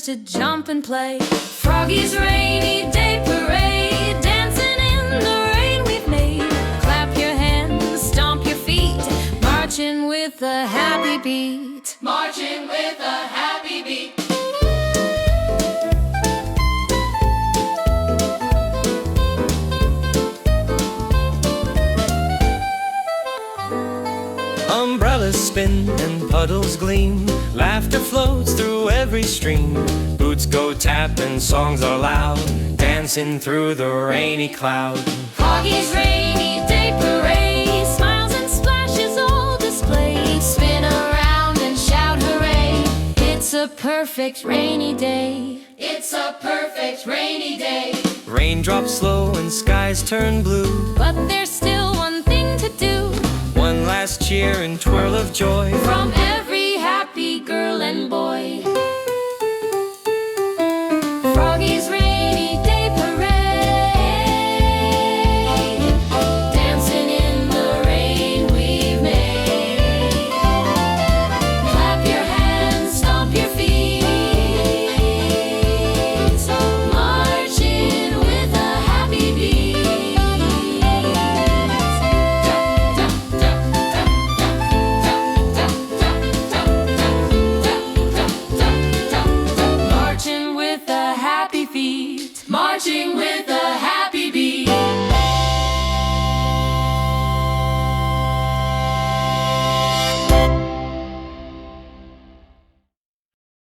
to jump and play. Froggy's rainy day parade, dancing in the rain we've made. Clap your hands, stomp your feet, marching with a happy beat. Marching with a happy beat. Umbrellas spin and puddles gleam, laughter floats through every stream. Boots go tap and songs are loud, dancing through the rainy cloud. Froggy's rainy day parade, smiles and splashes all display. Spin around and shout hooray, it's a perfect rainy day. It's a perfect rainy day. Raindrops slow and skies turn blue, But there's still one thing to do. one last cheer and twirl of joy From